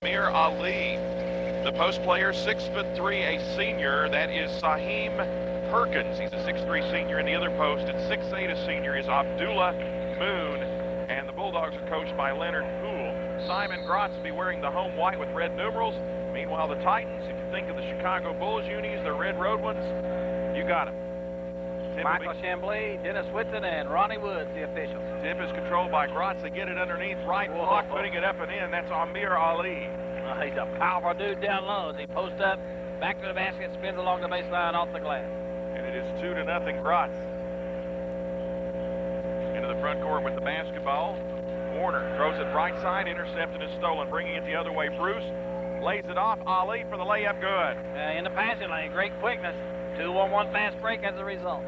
Amir Ali. The post player, 6'3", a senior. That is Saheem Perkins. He's a 6'3" senior in the other post. At 6'8", a senior is Abdullah Moon. And the Bulldogs are coached by Leonard Poole. Simon Gratz will be wearing the home white with red numerals. Meanwhile, the Titans, if you think of the Chicago Bulls unis, they're red road ones, you got them. Michael Chambly, Dennis Whitson, and Ronnie Woods, the officials. Tip is controlled by Gratz. They get it underneath right block, putting it up and in. That's Amir Ali. He's a powerful dude down low as he posts up, back to the basket, spins along the baseline off the glass. And it is 2-0 Gratz. Into the front court with the basketball. Warner throws it right side, intercepted and stolen, bringing it the other way. Bruce lays it off. Ali for the layup, good. In the passing lane, great quickness. 2-on-1 fast break as a result.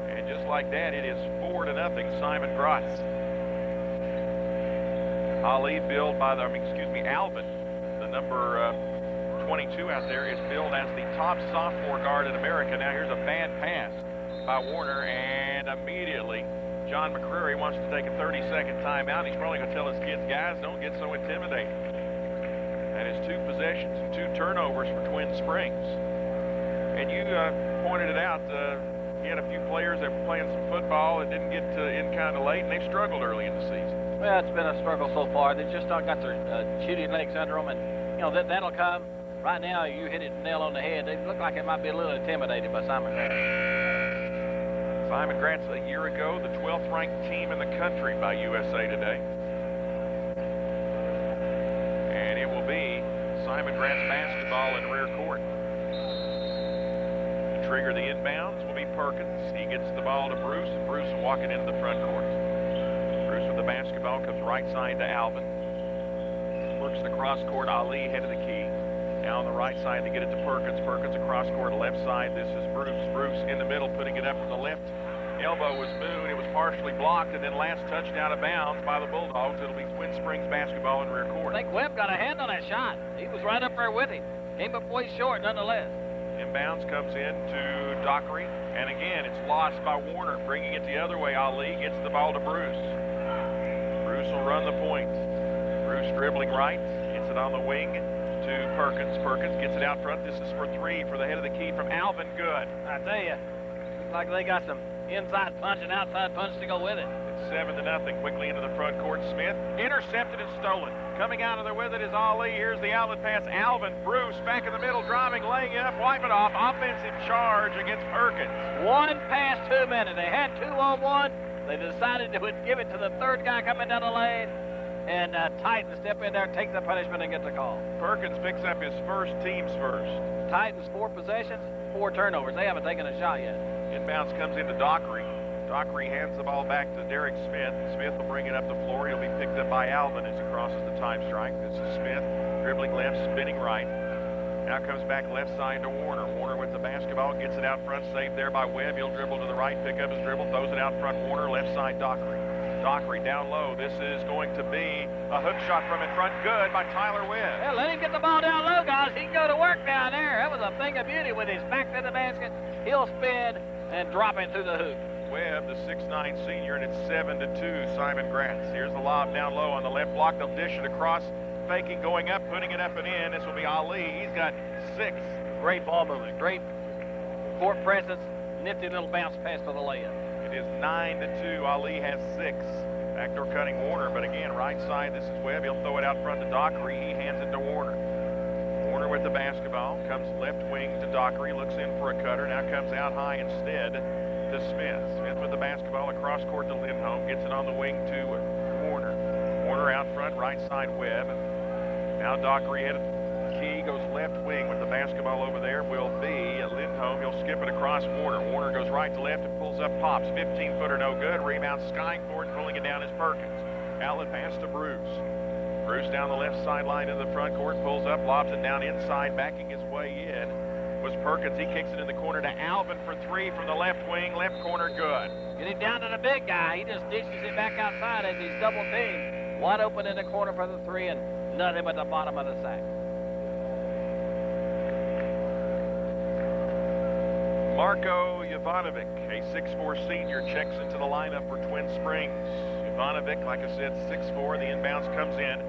And just like that, it is 4-0, Simon Gratz. Ali billed by Alvin, the number 22 out there, is billed as the top sophomore guard in America. Now here's a bad pass by Warner, and immediately John McCreary wants to take a 30-second timeout. He's probably going to tell his kids, guys, don't get so intimidated. That is 2 possessions and 2 turnovers for Twin Springs. And you pointed it out, he had a few players that were playing some football that didn't get in kind of late, and they've struggled early in the season. Well, it's been a struggle so far. They've just not got their shooting legs under them, and, you know, that'll come. Right now, you hit it nail on the head. They look like they might be a little intimidated by Simon Gratz. Simon Gratz, a year ago, the 12th ranked team in the country by USA Today. And it will be Simon Gratz basketball in rear court. To trigger the inbounds will be Perkins. He gets the ball to Bruce, and Bruce will walk it into the front court. Bruce with the basketball comes right side to Alvin. Works the cross court. Ali head of the key. Now on the right side to get it to Perkins. Perkins across court, left side. This is Bruce. Bruce in the middle, putting it up from the left elbow was Moon. It was partially blocked, and then last touched out of bounds by the Bulldogs. It'll be Twin Springs basketball in rear court. I think Webb got a hand on that shot. He was right up there with him. Came up way short, nonetheless. Inbounds comes in to Dockery, and again, it's lost by Warner. Bringing it the other way, Ali gets the ball to Bruce. Bruce will run the point. Bruce dribbling right, gets it on the wing to Perkins. Perkins gets it out front. This is for 3 for the head of the key from Alvin. Good. I tell you, looks like they got some inside punch and outside punch to go with it. It's 7-0. Quickly into the front court. Smith intercepted and stolen. Coming out of there with it is Ali. Here's the outlet pass. Alvin. Bruce back in the middle, driving, laying it up, wipe it off. Offensive charge against Perkins. 1 pass, 2 minutes. They had 2-on-1. They decided they would give it to the third guy coming down the lane. And Titans step in there, take the punishment, and get the call. Perkins picks up his first, team's first. Titans 4 possessions, 4 turnovers. They haven't taken a shot yet. Inbounds comes into Dockery. Dockery hands the ball back to Derek Smith. Smith will bring it up the floor. He'll be picked up by Alvin as he crosses the time strike. This is Smith, dribbling left, spinning right. Now comes back left side to Warner. Warner with the basketball, gets it out front, saved there by Webb. He'll dribble to the right, pick up his dribble, throws it out front. Warner, left side, Dockery. Dockery down low. This is going to be a hook shot from in front. Good by Tyler Webb. Yeah, let him get the ball down low, guys. He can go to work down there. That was a thing of beauty with his back to the basket. He'll spin and drop it through the hoop. Webb, the 6'9" senior, and it's 7-2, Simon Gratz. Here's the lob down low on the left block. They'll dish it across, faking, going up, putting it up and in. This will be Ali. He's got 6. Great ball movement, great court presence, nifty little bounce pass for the layup. It is 9-2. Ali has 6. Backdoor cutting Warner, but again, right side, this is Webb. He'll throw it out front to Dockery. He hands it to Warner. Warner with the basketball, comes left wing to Dockery, looks in for a cutter, now comes out high instead to Smith. Smith with the basketball across court to Lindholm, gets it on the wing to Warner. Warner out front, right side Webb. Now Dockery headed key, goes left wing with the basketball over there will be Lindholm. He'll skip it across Warner. Warner goes right to left and pulls up, pops. 15-footer, no good. Rebound skying for it, pulling it down is Perkins. Outlet pass to Bruce. Bruce down the left sideline in the front court, pulls up, lobs it down inside, backing his way in was Perkins. He kicks it in the corner to Alvin for 3 from the left wing, left corner, good. Getting down to the big guy. He just dishes it back outside as he's double teamed. Wide open in the corner for the 3 and nothing but the bottom of the sack. Marko Jovanovic, a 6'4" senior, checks into the lineup for Twin Springs. Jovanovic, like I said, 6'4". The inbounds comes in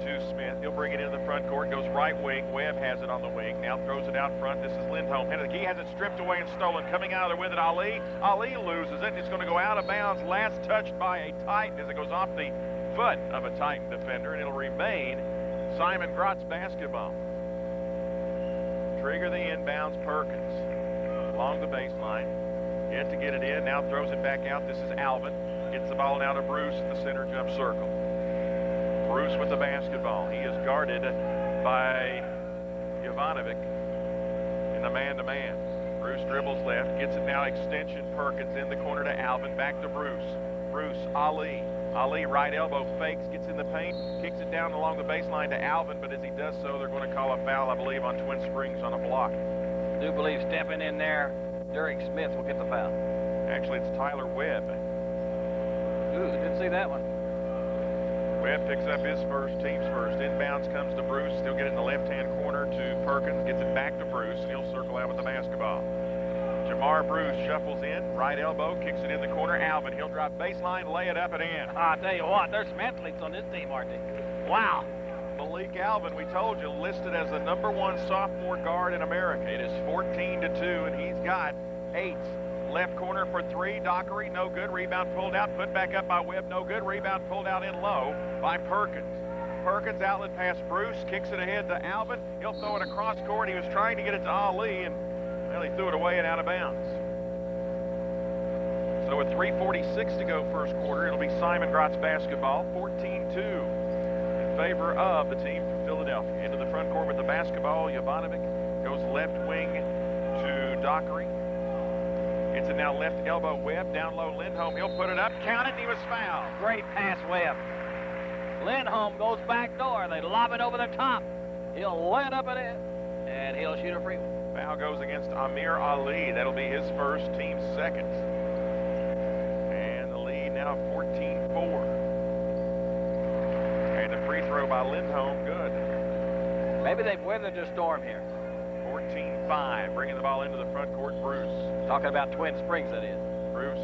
to Smith. He'll bring it into the front court, goes right wing. Webb has it on the wing. Now throws it out front. This is Lindholm. Head of the key, has it stripped away and stolen. Coming out of there with it, Ali. Ali loses it. It's going to go out of bounds. Last touched by a Titan as it goes off the foot of a Titan defender, and it'll remain Simon Gratz basketball. Trigger the inbounds. Perkins along the baseline. Yet to get it in. Now throws it back out. This is Alvin. Gets the ball now to Bruce in the center jump circle. Bruce with the basketball. He is guarded by Jovanovic in the man-to-man. Bruce dribbles left. Gets it now extension. Perkins in the corner to Alvin. Back to Bruce. Bruce, Ali. Ali, right elbow, fakes, gets in the paint, kicks it down along the baseline to Alvin, but as he does so, they're going to call a foul, I believe, on Twin Springs on a block. I do believe stepping in there, Derek Smith will get the foul. Actually, it's Tyler Webb. Ooh, didn't see that one. Webb picks up his first, team's first. Inbounds comes to Bruce. He'll get it in the left-hand corner to Perkins, gets it back to Bruce, and he'll circle out with the basketball. Jamar Bruce shuffles in, right elbow, kicks it in the corner. Alvin, he'll drop baseline, lay it up and in. I'll tell you what, there's some athletes on this team, aren't they? Wow. Malik Alvin, we told you, listed as the #1 sophomore guard in America. It is 14-2, and he's got 8. Left corner for 3, Dockery, no good. Rebound pulled out, put back up by Webb, no good. Rebound pulled out in low by Perkins. Perkins outlet pass Bruce, kicks it ahead to Alvin. He'll throw it across court. He was trying to get it to Ali, and well, he threw it away and out of bounds. So with 3:46 to go first quarter, it'll be Simon Gratz basketball, 14-2 in favor of the team from Philadelphia. Into the front court with the basketball, Jovanovic goes left wing to Dockery. Gets it now left elbow, Webb, down low Lindholm. He'll put it up, count it, and he was fouled. Great pass, Webb. Lindholm goes back door. They lob it over the top. He'll lay it up and in, and he'll shoot a free one. Foul goes against Amir Ali. That'll be his first, team's second. And the lead now 14-4. And a free throw by Lindholm, good. Maybe they've weathered the storm here. 14-5, bringing the ball into the front court, Bruce. Talking about Twin Springs, that is. Bruce,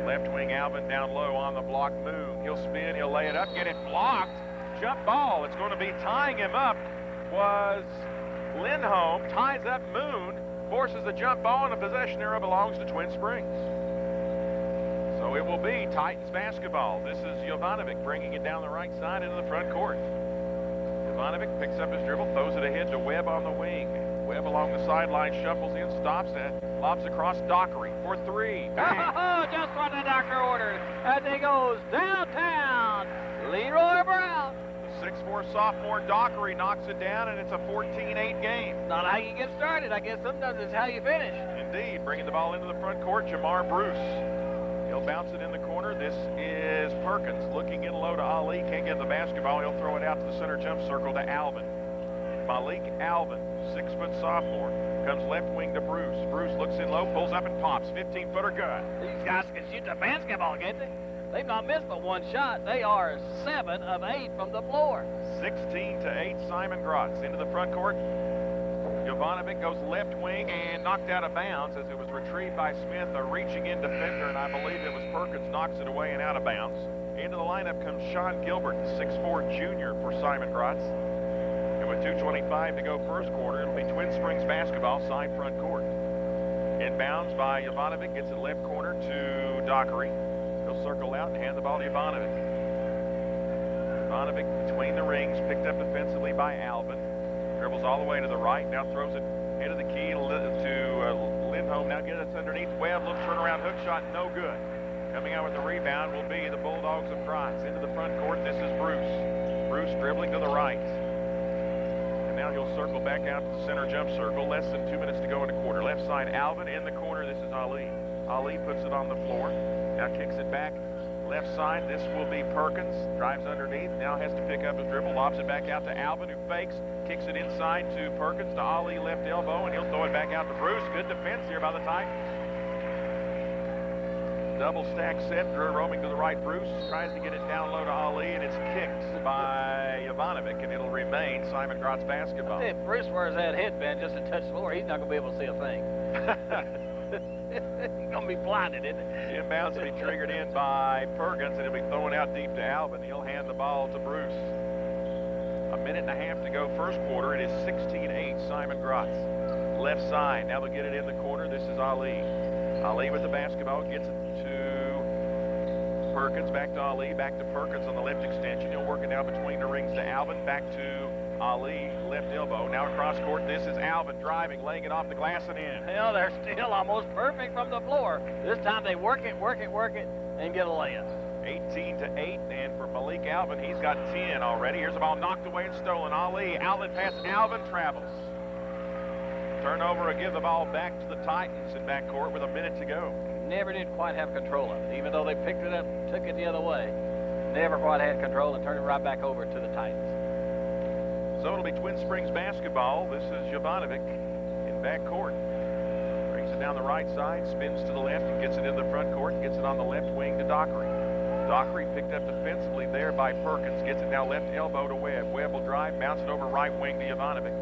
left wing Alvin, down low on the block, Moon. He'll spin, he'll lay it up, get it blocked. Jump ball, it's going to be tying him up. Was Lindholm, ties up Moon, forces a jump ball, and a possession arrow belongs to Twin Springs. So it will be Titans basketball. This is Jovanovic bringing it down the right side into the front court. Jovanovic picks up his dribble, throws it ahead to Webb on the wing. Webb along the sideline, shuffles in, stops it, lobs across Dockery for 3. Oh, just what the doctor ordered. As he goes downtown, Leroy Brown. 6'4" sophomore Dockery knocks it down, and it's a 14-8 game. Not how you get started. I guess sometimes it's how you finish. Indeed. Bringing the ball into the front court, Jamar Bruce. He'll bounce it in the corner. This is Perkins looking in low to Ali. Can't get the basketball. He'll throw it out to the center jump circle to Alvin. Malik Alvin, 6-foot sophomore, comes left wing to Bruce. Bruce looks in low, pulls up and pops. 15-footer good. These guys can shoot the basketball, can't they? They've not missed but one shot. They are 7 of 8 from the floor. 16-8, Simon Gratz into the front court. Jovanovic goes left wing and knocked out of bounds as it was retrieved by Smith, a reaching in defender, and I believe it was Perkins knocks it away and out of bounds. Into the lineup comes Sean Gilbert, the 6'4" junior for Simon Gratz. And with 2:25 to go first quarter, it'll be Twin Springs basketball, side front court. Inbounds by Jovanovic, gets it left corner to Dockery. He'll circle out and hand the ball to Jovanovic. Jovanovic between the rings, picked up defensively by Alvin. Dribbles all the way to the right, now throws it head of the key to Lindholm. Now gets it underneath Webb, little turnaround hook shot, no good. Coming out with the rebound will be the Bulldogs of Gratz. Into the front court, this is Bruce. Bruce dribbling to the right. And now he'll circle back out to the center jump circle. Less than 2 minutes to go in the quarter. Left side, Alvin in the corner, this is Ali. Ali puts it on the floor. Now kicks it back left side. This will be Perkins. Drives underneath. Now has to pick up his dribble. Lobs it back out to Alvin, who fakes. Kicks it inside to Perkins, to Ali, left elbow, and he'll throw it back out to Bruce. Good defense here by the Titans. Double stack set. Drew roaming to the right. Bruce tries to get it down low to Ali, and it's kicked by Jovanovic, and it'll remain Simon Gratz basketball. If Bruce wears that headband just to touch the floor, he's not going to be able to see a thing. He's going to be blinded, isn't it? Inbounds will be triggered in by Perkins, and he'll be thrown out deep to Alvin. He'll hand the ball to Bruce. A minute and a half to go first quarter. It is 16-8, Simon Gratz. Left side, now they'll get it in the corner. This is Ali. Ali with the basketball, gets it to Perkins, back to Ali, back to Perkins on the left extension. He'll work it down between the rings to Alvin, back to Ali, left elbow. Now across court, this is Alvin driving, laying it off the glass and in. Well, they're still almost perfect from the floor. This time they work it, and get a layup. 18-8, and for Malik Alvin, he's got 10 already. Here's the ball knocked away and stolen. Ali, outlet pass, Alvin travels. Turnover will give the ball back to the Titans in backcourt with a minute to go. Never did quite have control of it, even though they picked it up, took it the other way. Never quite had control and turned it right back over to the Titans. So it'll be Twin Springs basketball. This is Jovanovic in backcourt. Brings it down the right side, spins to the left, and gets it in the front court, and gets it on the left wing to Dockery. Dockery picked up defensively there by Perkins, gets it now left elbow to Webb. Webb will drive, bounce it over right wing to Jovanovic.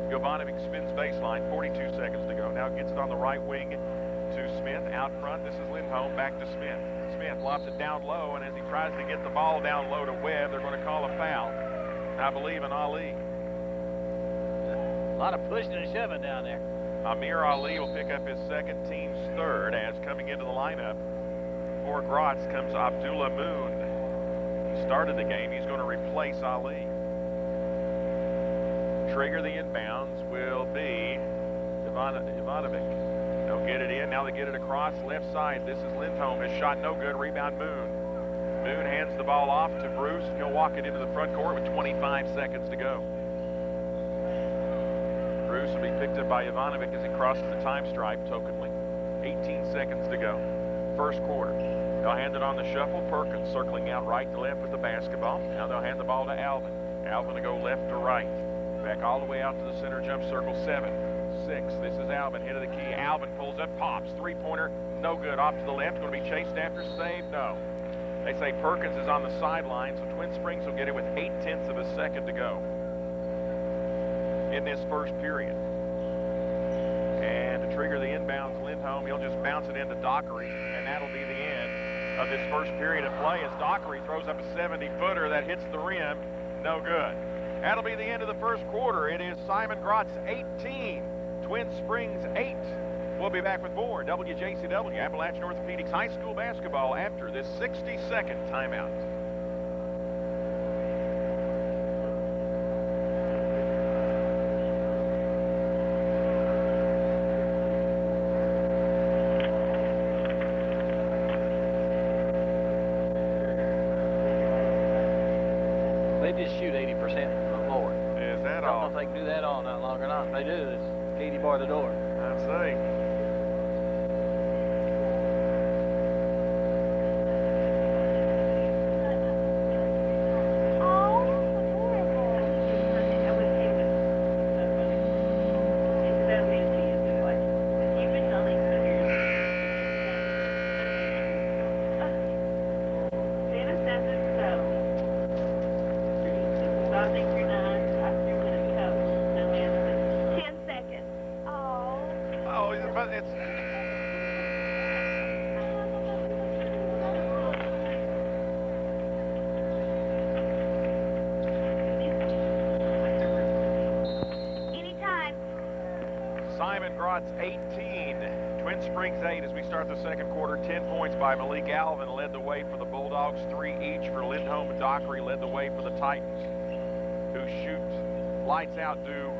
Jovanovic spins baseline, 42 seconds to go. Now gets it on the right wing to Smith. Out front, this is Lindholm, back to Smith. Smith lobs it down low, and as he tries to get the ball down low to Webb, they're going to call a foul, I believe, in Ali. A lot of pushing and shoving down there. Amir Ali will pick up his second, team's third, as coming into the lineup for Gratz comes Abdullah Moon. He started the game. He's going to replace Ali. Trigger the inbounds will be Jovanovic. They'll get it in. Now they get it across left side. This is Lindholm. His shot no good. Rebound Moon. Moon hands the ball off to Bruce. He'll walk it into the front court with 25 seconds to go. Bruce will be picked up by Jovanovic as he crosses the time stripe tokenly. 18 seconds to go. First quarter. They'll hand it on the shuffle. Perkins circling out right to left with the basketball. Now they'll hand the ball to Alvin. Alvin to go left to right. Back all the way out to the center jump circle. 7, 6. This is Alvin. Hit of the key. Alvin pulls up, pops. Three-pointer. No good. Off to the left. Going to be chased after. Saved. No. They say Perkins is on the sideline, so Twin Springs will get it with 0.8 of a second to go in this first period. And to trigger the inbounds, Lindholm, he'll just bounce it into Dockery, and that'll be the end of this first period of play as Dockery throws up a 70-footer that hits the rim. No good. That'll be the end of the first quarter. It is Simon Gratz 18, Twin Springs 8. We'll be back with more WJCW Appalachian Orthopedics High School basketball after this 60-second timeout. They just shoot 80% from the floor. Is that all? all? I don't know if they can do that all night long or not. If they do, it's Katie bar the door. I'd say. But it's anytime. Simon Gratz 18, Twin Springs 8 as we start the second quarter. 10 points by Malik Alvin led the way for the Bulldogs. 3 each for Lindholm and Dockery led the way for the Titans, who shoot lights out to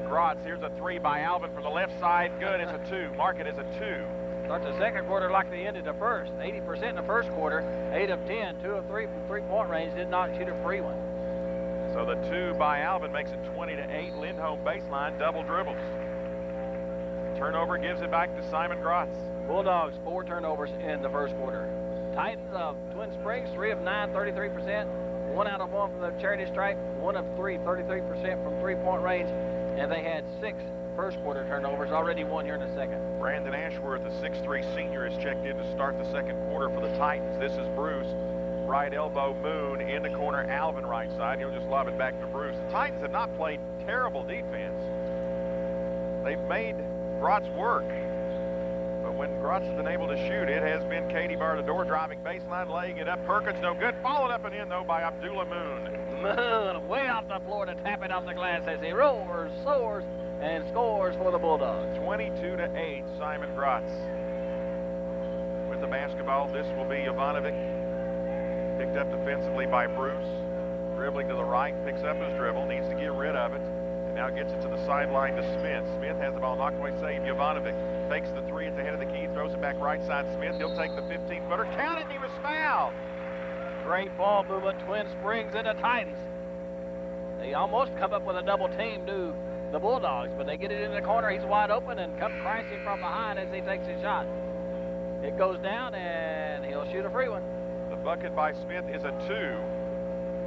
Gratz. Here's a 3 by Alvin from the left side. Good. It's a 2. Mark it as a 2. Start the second quarter like they ended the first. 80% in the first quarter. 8 of 10. 2 of 3 from three-point range. Did not shoot a free one. So the 2 by Alvin makes it 20-8. Lindholm baseline, double dribbles. Turnover gives it back to Simon Gratz. Bulldogs 4 turnovers in the first quarter. Titans of Twin Springs 3 of 9, 33%. 1 out of 1 from the charity stripe. 1 of 3, 33% from three-point range. And they had 6 first quarter turnovers, already 1 here in the second. Brandon Ashworth, a 6'3 senior, is checked in to start the second quarter for the Titans. This is Bruce. Right elbow, Moon in the corner, Alvin right side. He'll just lob it back to Bruce. The Titans have not played terrible defense. They've made Gratz work. But when Gratz has been able to shoot, it has been Katie Bar-the-Door driving baseline, laying it up. Perkins, no good. Followed up and in, though, by Abdullah Moon. Moon way off the floor to tap it off the glass as he roars, soars, and scores for the Bulldogs. 22-8, Simon Gratz. With the basketball, this will be Jovanovic. Picked up defensively by Bruce. Dribbling to the right, picks up his dribble, needs to get rid of it. And now gets it to the sideline to Smith. Smith has the ball knocked away, save. Jovanovic takes the three at the head of the key, throws it back right side. Smith, he'll take the 15-footer. Count it, and he was fouled. Great ball movement, Twin Springs into Titans. They almost come up with a double team, do the Bulldogs, but they get it in the corner. He's wide open and come crashing from behind as he takes his shot. It goes down, and he'll shoot a free one. The bucket by Smith is a 2,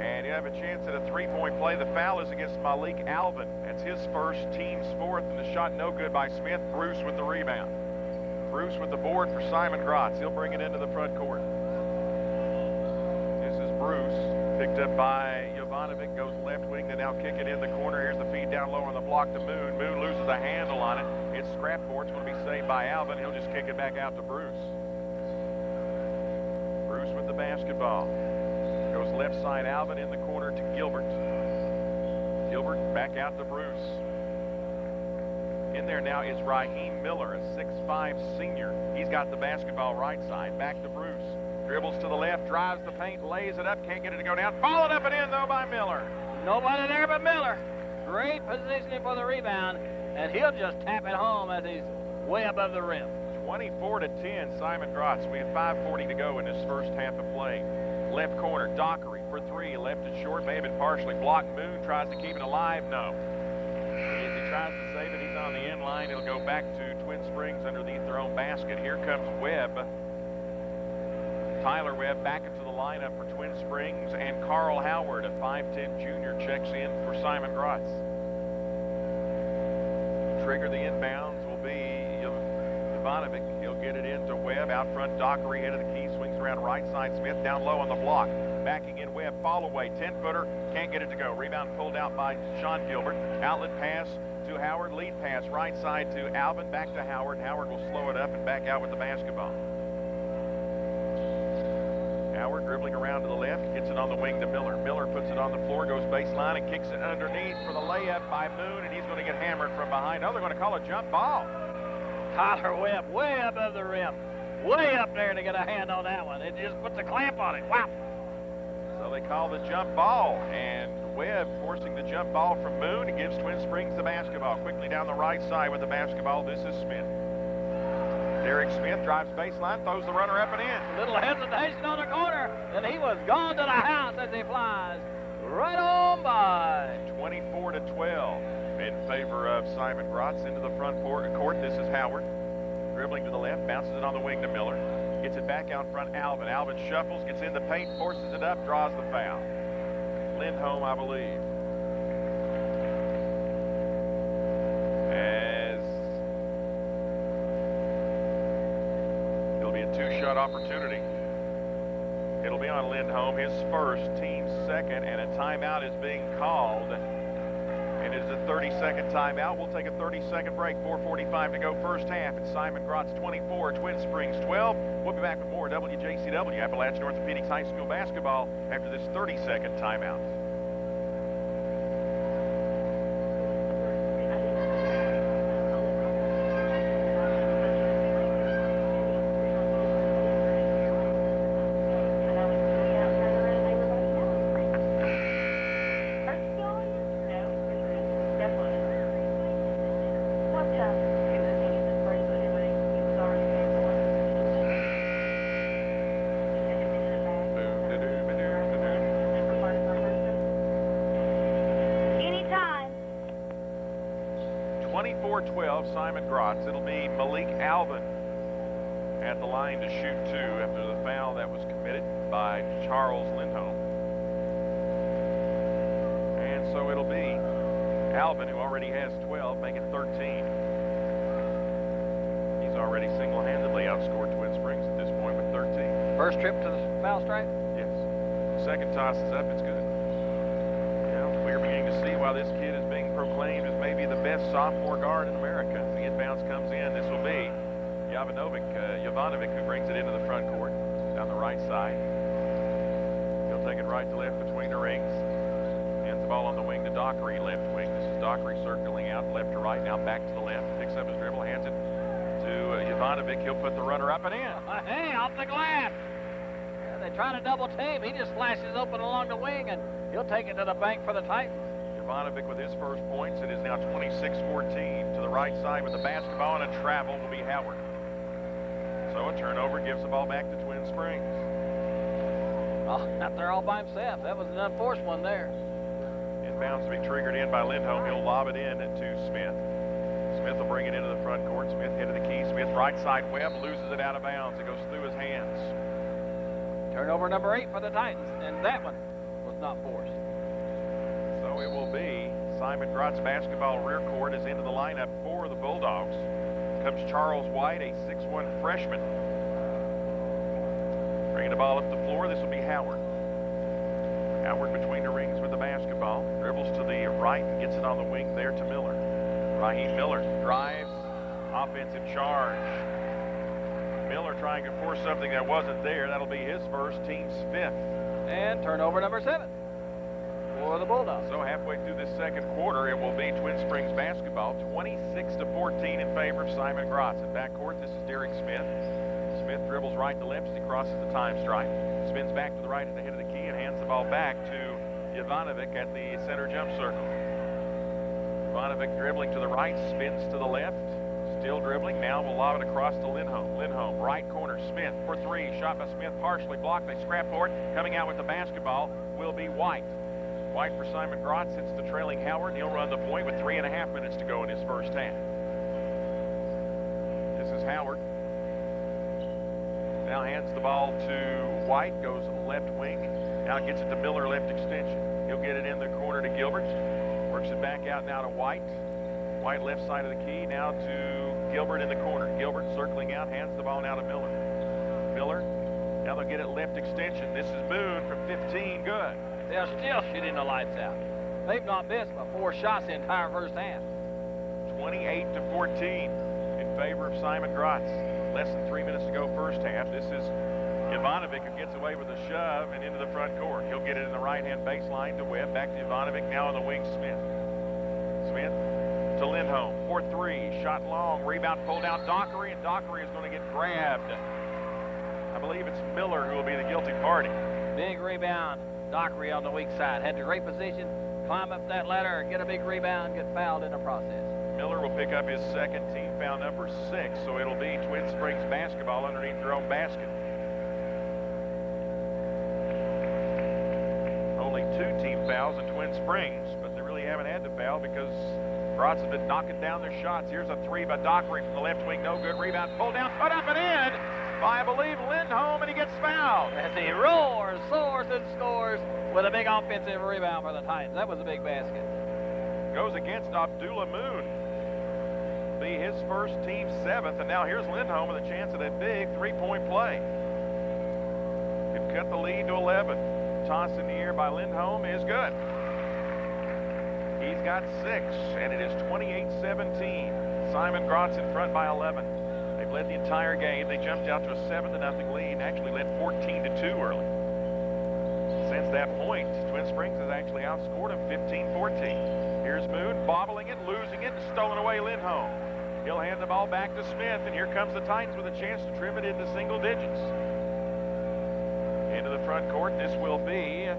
and you have a chance at a three-point play. The foul is against Malik Alvin. That's his first, team's fourth, and the shot no good by Smith. Bruce with the rebound. Bruce with the board for Simon Gratz. He'll bring it into the front court. This is Bruce, picked up by Jovanovic, goes left wing, they now kick it in the corner. Here's the feed down low on the block to Moon. Moon loses a handle on it. It's scrap court. It's going to be saved by Alvin. He'll just kick it back out to Bruce. Bruce with the basketball. Goes left side, Alvin in the corner to Gilbert. Gilbert back out to Bruce. In there now is Raheem Miller, a 6'5" senior. He's got the basketball right side. Back to Bruce. Dribbles to the left, drives the paint, lays it up, can't get it to go down. Followed up and in, though, by Miller. Nobody there but Miller. Great positioning for the rebound, and he'll just tap it home as he's way above the rim. 24-10, Simon Gratz. We have 5:40 to go in this first half of play. Left corner, Dockery for three. Left it short, may have been partially blocked. Moon tries to keep it alive. No. As he tries to save it, he's on the end line. It'll go back to Twin Springs underneath their own basket. Here comes Webb. Tyler Webb back into the lineup for Twin Springs, and Carl Howard, a 5'10" junior, checks in for Simon Gratz. Trigger the inbounds will be Jovanovic. He'll get it into Webb. Out front, Dockery, head of the key, swings around right side. Smith down low on the block. Backing in Webb, fall away, 10-footer, can't get it to go. Rebound pulled out by Sean Gilbert. Outlet pass to Howard, lead pass right side to Alvin, back to Howard. Howard will slow it up and back out with the basketball. Howard dribbling around to the left, gets it on the wing to Miller. Miller puts it on the floor, goes baseline, and kicks it underneath for the layup by Moon, and he's going to get hammered from behind. Oh, they're going to call a jump ball. Tyler Webb way above the rim. Way up there to get a hand on that one. It just puts a clamp on it. Wow. So they call the jump ball, and Webb forcing the jump ball from Moon. It gives Twin Springs the basketball. Quickly down the right side with the basketball, this is Smith. Derek Smith drives baseline, throws the runner up and in. Little hesitation on the corner, and he was gone to the house as he flies right on by. 24-12 in favor of Simon Gratz. Into the front court, this is Howard. Dribbling to the left, bounces it on the wing to Miller. Gets it back out front, Alvin. Alvin shuffles, gets in the paint, forces it up, draws the foul. Lindholm, I believe. As it'll be a two-shot opportunity. It'll be on Lindholm, his first, team's second, and a timeout is being called. And it is a 30-second timeout. We'll take a 30-second break. 4:45 to go first half. It's Simon Gratz 24, Twin Springs 12. We'll be back with more WJCW Appalachian Orthopedics High School basketball after this 30-second timeout. Simon Gratz. It'll be Malik Alvin at the line to shoot two after the foul that was committed by Charles Lindholm. And so it'll be Alvin, who already has 12, make it 13. He's already single-handedly outscored Twin Springs at this point with 13. First trip to the foul stripe? Yes. Second toss is up. It's good. We're beginning to see why this kid is being proclaimed as maybe the best sophomore guard in America. The inbounds comes in. This will be Jovanovic, who brings it into the front court, down the right side. He'll take it right to left between the rings. Hands the ball on the wing to Dockery, left wing. This is Dockery circling out left to right, now back to the left. Picks up his dribble, hands it to Jovanovic. He'll put the runner up and in. Hey, off the glass. Yeah, they try to double team. He just flashes open along the wing, and he'll take it to the bank for the Titans. Jovanovic with his first points. It is now 26-14 to the right side with the basketball, and a travel will be Howard. So a turnover gives the ball back to Twin Springs. Oh, out there all by himself. That was an unforced one there. Inbounds to be triggered in by Lindholm. He'll lob it in to Smith. Smith will bring it into the front court. Smith head of the key. Smith right side Webb loses it out of bounds. It goes through his hands. Turnover number 8 for the Titans, and that one was not forced. So it will be Simon Gratz basketball. Rear court is into the lineup for the Bulldogs. Comes Charles White, a 6'1" freshman. Bringing the ball up the floor, this will be Howard. Howard between the rings with the basketball. Dribbles to the right and gets it on the wing there to Miller. Raheem Miller drives, offensive charge. Miller trying to force something that wasn't there. That'll be his first, team's 5th. And turnover number 7 for the Bulldogs. So halfway through this second quarter, it will be Twin Springs basketball, 26-14 in favor of Simon Gratz. In backcourt, this is Derek Smith. Smith dribbles right to left as he crosses the time stripe. Spins back to the right at the head of the key and hands the ball back to Jovanovic at the center jump circle. Jovanovic dribbling to the right, spins to the left. Still dribbling, now will lob it across to Lindholm. Lindholm, right corner, Smith for 3. Shot by Smith, partially blocked. They scrap for it. Coming out with the basketball will be White. White for Simon Gratz hits the trailing Howard. He'll run the point with 3.5 minutes to go in his first half. This is Howard. Now hands the ball to White, goes left wing. Now gets it to Miller, left extension. He'll get it in the corner to Gilbert. Works it back out now to White. White left side of the key, now to Gilbert in the corner. Gilbert circling out, hands the ball now to Miller. Miller, now they'll get it left extension. This is Moon from 15, good. They're still shooting the lights out. They've not missed but 4 shots the entire first half. 28-14 in favor of Simon Gratz. Less than 3 minutes to go first half. This is Jovanovic who gets away with a shove and into the front court. He'll get it in the right-hand baseline to Webb. Back to Jovanovic, now on the wing, Smith. Smith to Lindholm for 3. Shot long, rebound pulled out Dockery, and Dockery is going to get grabbed. I believe it's Miller who will be the guilty party. Big rebound. Dockery on the weak side. Had the great position, climb up that ladder, get a big rebound, get fouled in the process. Miller will pick up his second, team foul number 6, so it'll be Twin Springs basketball underneath their own basket. Only 2 team fouls in Twin Springs, but they really haven't had to foul because Gratz has been knocking down their shots. Here's a 3 by Dockery from the left wing, no good. Rebound, pulled down, put up and in by, I believe, Lindholm, and he gets fouled. As he roars, soars, and scores with a big offensive rebound for the Titans. That was a big basket. Goes against Abdullah Moon. Be his first, team 7th, and now here's Lindholm with a chance at a big 3-point play. Could cut the lead to 11. Toss in the air by Lindholm is good. He's got 6, and it is 28-17. Simon Gratz in front by 11. They've led the entire game. They jumped out to a 7-0 lead and actually led 14-2 early. Since that point, Twin Springs has actually outscored them 15-14. Here's Moon bobbling it, losing it, and stolen away Lindholm. He'll hand the ball back to Smith, and here comes the Titans with a chance to trim it into single digits. Into the front court, this will be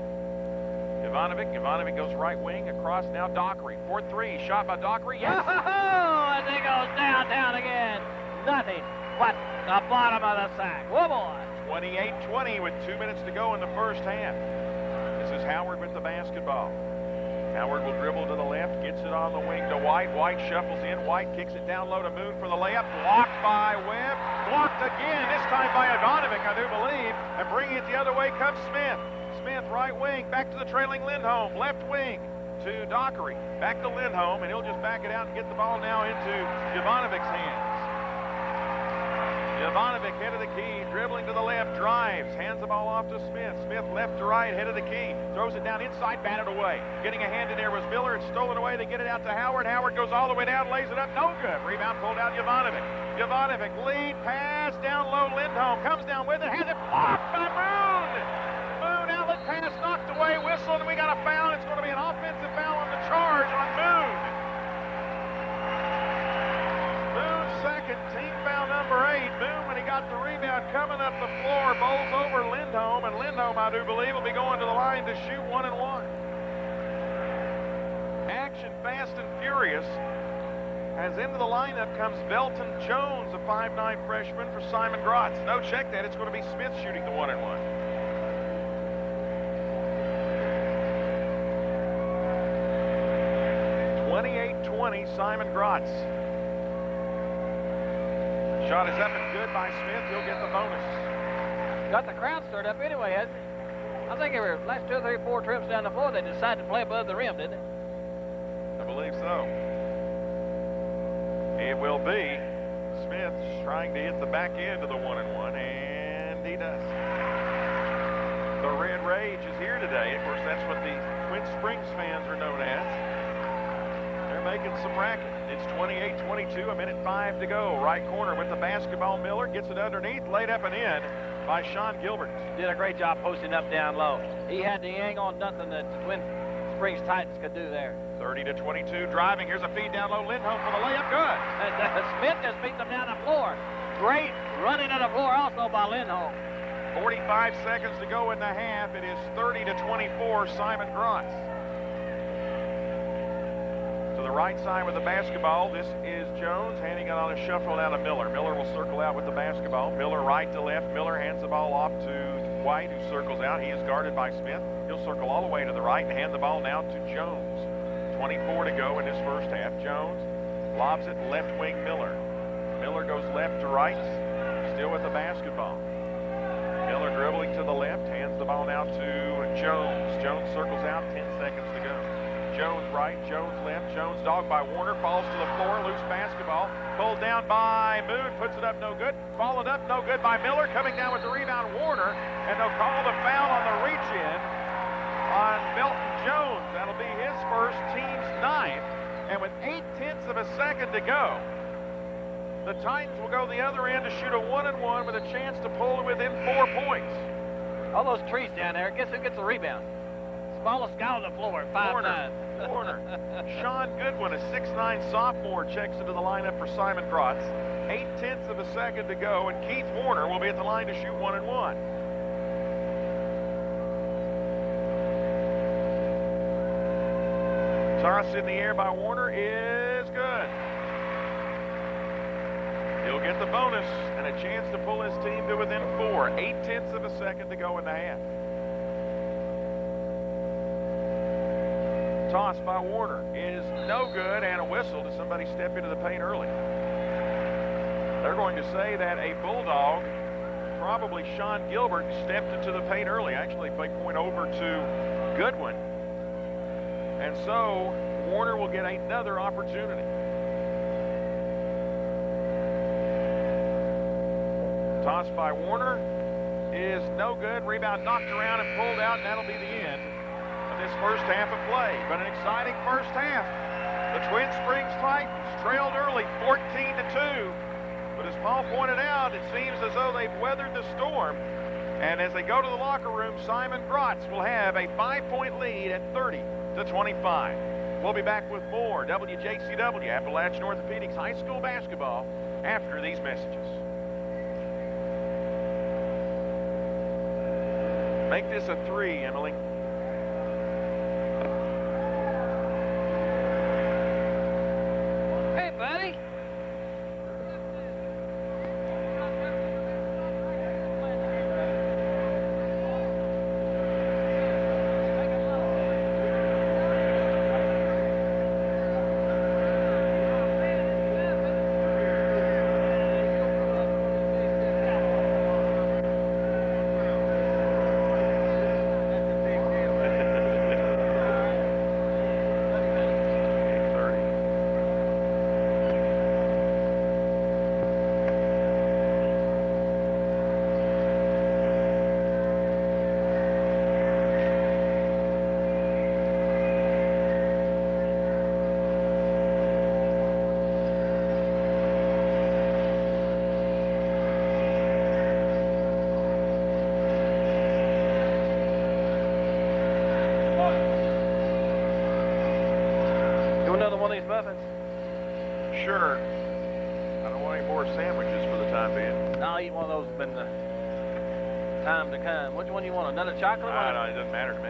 Jovanovic. Jovanovic goes right wing, across now Dockery. 4-3, shot by Dockery, yes! Oh, as he goes down again. Nothing but the bottom of the sack. Whoa, boy. 28-20 with 2 minutes to go in the first half. This is Howard with the basketball. Howard will dribble to the left, gets it on the wing to White. White shuffles in. White kicks it down low to Moon for the layup. Blocked by Webb. Blocked again, this time by Jovanovic, I do believe. And bringing it the other way comes Smith. Smith, right wing, back to the trailing Lindholm. Left wing to Dockery. Back to Lindholm, and he'll just back it out and get the ball now into Jovanovic's hands. Jovanovic head of the key, dribbling to the left, drives, hands the ball off to Smith. Smith left to right, head of the key, throws it down inside, batted away. Getting a hand in there was Miller. It's stolen away. They get it out to Howard. Howard goes all the way down, lays it up, no good. Rebound pulled out Jovanovic. Jovanovic lead pass down low. Lindholm comes down with it, has it blocked by Moon. Moon outlet pass knocked away, whistle, and we got a foul. It's going to be an offensive foul on the charge on Moon. Moon's second, team foul number 8. Moon, when he got the rebound coming up the floor, bowls over Lindholm, and Lindholm, I do believe, will be going to the line to shoot 1 and 1. Action fast and furious. As into the lineup comes Belton Jones, a 5'9" freshman for Simon Gratz. No, check that. It's going to be Smith shooting the 1 and 1. 28-20, Simon Gratz. Shot is up and good by Smith. He'll get the bonus. Got the crowd stirred up anyway, hasn't it? I think every last 2 or 3 or 4 trips down the floor, they decided to play above the rim, didn't they? I believe so. It will be Smith trying to hit the back end of the 1 and 1, and he does. The Red Rage is here today. Of course, that's what the Twin Springs fans are known as. They're making some racket. It's 28-22, 1:05 to go. Right corner with the basketball. Miller gets it underneath, laid up and in by Sean Gilbert. Did a great job posting up down low. He had to hang on nothing that the Twin Springs Titans could do there. 30-22, driving. Here's a feed down low. Lindholm for the layup. Good. Smith just beat them down the floor. Great running to the floor also by Lindholm. 45 seconds to go in the half. It is 30-24, Simon Gratz. To the right side with the basketball, this is Jones handing it on a shuffle down to Miller. Miller will circle out with the basketball. Miller right to left. Miller hands the ball off to White, who circles out. He is guarded by Smith. He'll circle all the way to the right and hand the ball now to Jones. 24 to go in this first half. Jones lobs it left wing Miller. Miller goes left to right, still with the basketball. Miller dribbling to the left, hands the ball now to Jones. Jones circles out, 10 seconds to go. Jones right, Jones left. Jones dogged by Warner, falls to the floor, loose basketball. Pulled down by Moon, puts it up no good. Followed up no good by Miller, coming down with the rebound Warner, and they'll call the foul on the reach-in on Belton Jones. That'll be his first, team's 9th. And with 0.8 of a second to go, the Titans will go the other end to shoot a 1 and 1 with a chance to pull it within 4 points. All those trees down there, guess who gets the rebound? Smallest guy on the floor at 5'9". Warner. Sean Goodwin, a 6'9" sophomore, checks into the lineup for Simon Gratz. 0.8 of a second to go, and Keith Warner will be at the line to shoot 1 and 1. Toss in the air by Warner is good. He'll get the bonus and a chance to pull his team to within 4. 0.8 of a second to go in the half. Toss by Warner is no good, and a whistle. Did somebody step into the paint early? They're going to say that a Bulldog, probably Sean Gilbert, stepped into the paint early. Actually, they point over to Goodwin. And so Warner will get another opportunity. Toss by Warner is no good. Rebound knocked around and pulled out, and that'll be the end of this first half of play. But an exciting first half. The Twin Springs Titans trailed early, 14-2. But as Paul pointed out, it seems as though they've weathered the storm. And as they go to the locker room, Simon Gratz will have a 5-point lead at 30-25. We'll be back with more WJCW Appalachian Orthopedics High School basketball after these messages. Make this a 3, Emily. Hey, buddy. muffins? Sure. I don't want any more sandwiches for the time being. No, I'll eat one of those in the time to come. Which one you want? Another chocolate one? I don't know. It doesn't matter to me.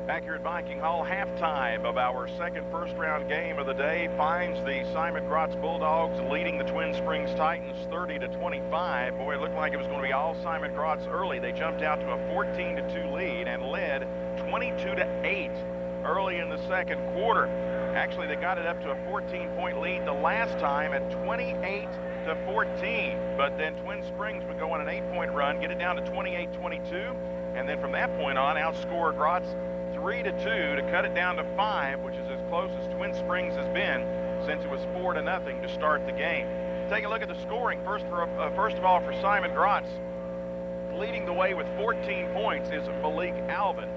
Back here at Viking Hall, halftime of our second first-round game of the day finds the Simon Gratz Bulldogs leading the Twin Springs Titans 30-25. Boy, it looked like it was going to be all Simon Gratz early. They jumped out to a 14-2 lead and led 22-8 early in the second quarter. Actually, they got it up to a 14-point lead the last time at 28-14. But then Twin Springs would go on an 8-point run, get it down to 28-22, and then from that point on, outscore Gratz 3-2 to cut it down to 5, which is as close as Twin Springs has been since it was 4-0 to start the game. Take a look at the scoring. First of all, for Simon Gratz, leading the way with 14 points is Malik Alvin.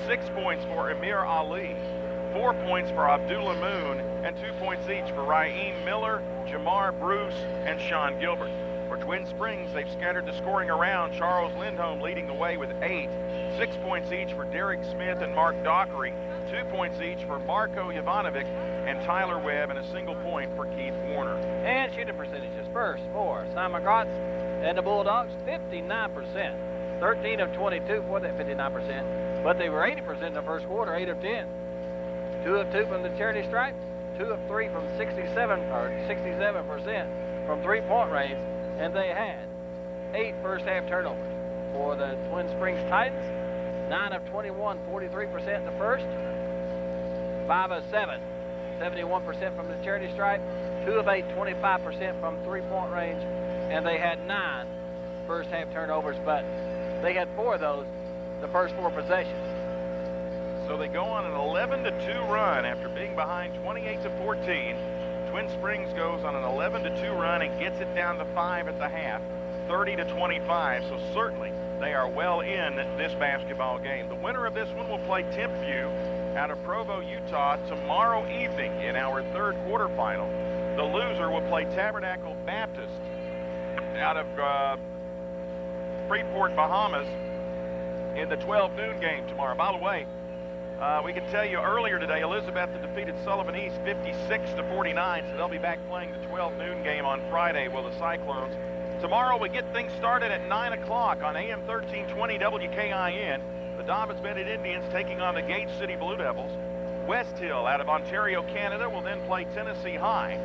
6 points for Amir Ali. 4 points for Abdullah Moon, and 2 points each for Raheem Miller, Jamar Bruce, and Sean Gilbert. For Twin Springs, they've scattered the scoring around. Charles Lindholm leading the way with 8. 6 points each for Derek Smith and Mark Dockery. 2 points each for Marko Jovanovic and Tyler Webb, and a single point for Keith Warner. And shooting percentages first for Simon Gratz and the Bulldogs, 59%. 13 of 22 for that 59%. But they were 80% in the first quarter, 8 of 10. 2 of 2 from the charity stripe, 2 of 3 from 67% from three-point range. And they had 8 first-half turnovers for the Twin Springs Titans. 9 of 21, 43% in the first. 5 of 7, 71% from the charity stripe. 2 of 8, 25% from three-point range. And they had 9 first-half turnovers, but they had 4 of those the first 4 possessions. So they go on an 11-2 run after being behind 28-14. Twin Springs goes on an 11-2 run and gets it down to 5 at the half, 30-25. So certainly they are well in this basketball game. The winner of this one will play Timpview out of Provo, Utah tomorrow evening in our third quarterfinal. The loser will play Tabernacle Baptist out of Freeport, Bahamas in the 12 noon game tomorrow. By the way, we can tell you earlier today, Elizabeth defeated Sullivan East 56-49, so they'll be back playing the 12 noon game on Friday with the Cyclones. Tomorrow we get things started at 9 o'clock on AM 1320 WKIN. The Dobbins-Bennett Indians taking on the Gate City Blue Devils. West Hill out of Ontario, Canada will then play Tennessee High.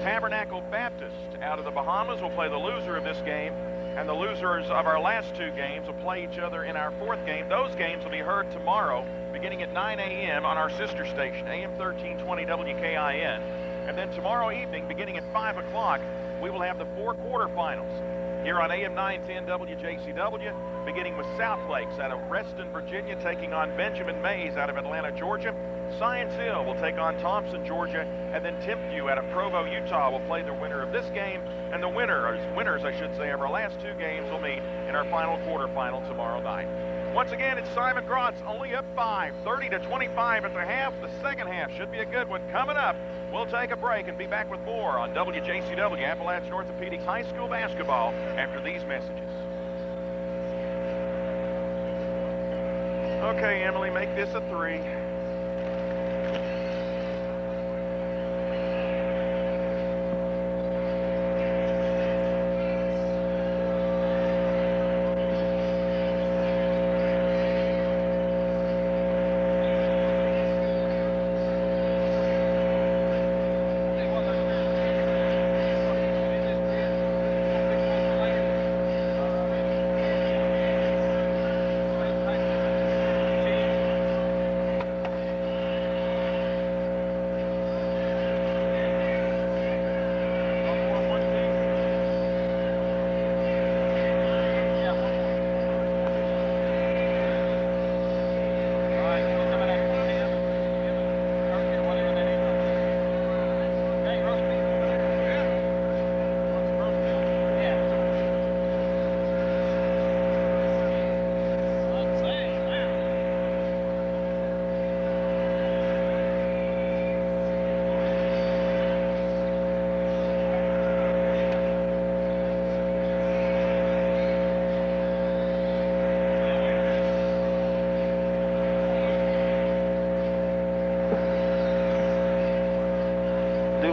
Tabernacle Baptist out of the Bahamas will play the loser of this game, and the losers of our last 2 games will play each other in our 4th game. Those games will be heard tomorrow beginning at 9 a.m. on our sister station, AM 1320 WKIN. And then tomorrow evening, beginning at 5 o'clock, we will have the 4 quarterfinals here on AM 910 WJCW, beginning with South Lakes out of Reston, Virginia, taking on Benjamin Mays out of Atlanta, Georgia. Science Hill will take on Thompson, Georgia, and then Timpview out of Provo, Utah will play the winner of this game, and the winners, I should say, of our last 2 games will meet in our final quarterfinal tomorrow night. Once again, it's Simon Gratz, only up 5, 30-25 at the half. The second half should be a good one. Coming up, we'll take a break and be back with more on WJCW Appalachian Orthopedics High School Basketball after these messages. Okay, Emily, make this a 3.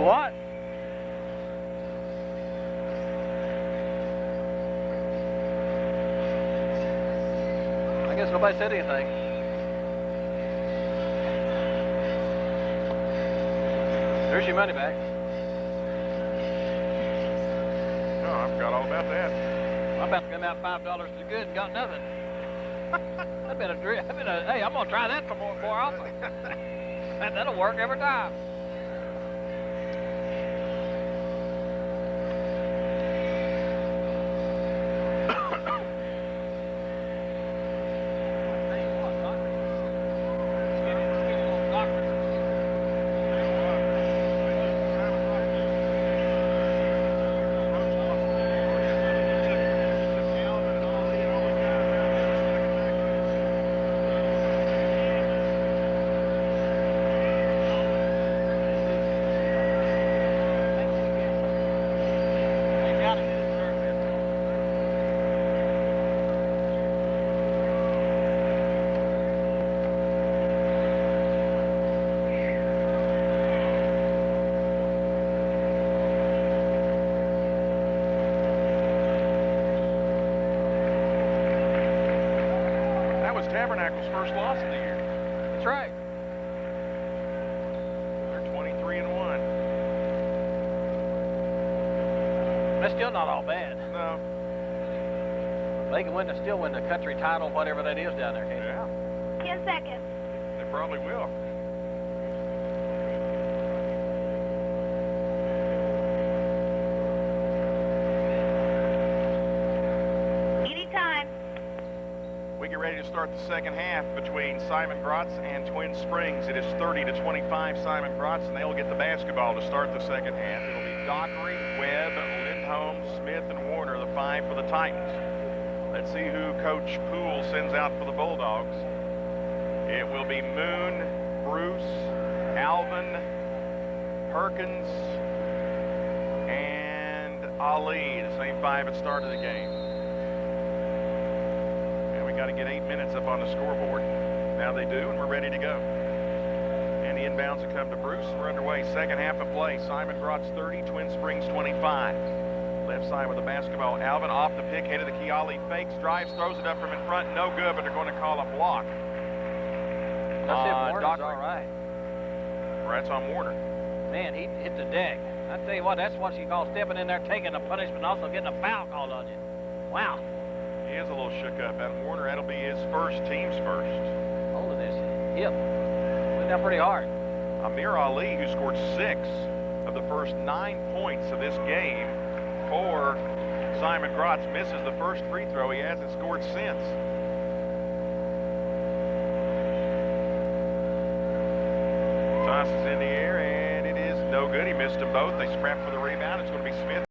What? I guess nobody said anything. There's your money back. Oh, I forgot all about that. I'm about to come out $5 to good and got nothing. Hey, I'm gonna try that for more often. That'll work every time. Tabernacle's first loss of the year. That's right. They're 23-1. That's still not all bad. No. They can still win the country title, whatever that is down there, can't they? Yeah. 10 seconds. They probably will. Anytime. We get ready to start the second half between Simon Gratz and Twin Springs. It is 30-25 Simon Gratz, and they'll get the basketball to start the second half. It'll be Dockery, Webb, Lindholm, Smith, and Warner, the 5 for the Titans. Let's see who Coach Poole sends out for the Bulldogs. It will be Moon, Bruce, Alvin, Perkins, and Ali, the same 5 that started the game. We got to get 8 minutes up on the scoreboard. Now they do, and we're ready to go. And the inbounds will come to Bruce. We're underway. Second half of play. Simon Gratz 30, Twin Springs 25. Left side with the basketball. Alvin off the pick, head of the key. Ali fakes, drives, throws it up from in front. No good, but they're going to call a block. That's it. Warner's all right. That's on Warner. Man, he hit the deck. I tell you what, that's what you call stepping in there, taking a punishment, and also getting a foul called on you. Wow. He is a little shook up. Adam Warner, that'll be his team's first. Holding his hip. Went down pretty hard. Amir Ali, who scored 6 of the first 9 points of this game for Simon Gratz, misses the first free throw. He hasn't scored since. Toss is in the air, and it is no good. He missed them both. They scrap for the rebound. It's going to be Smith.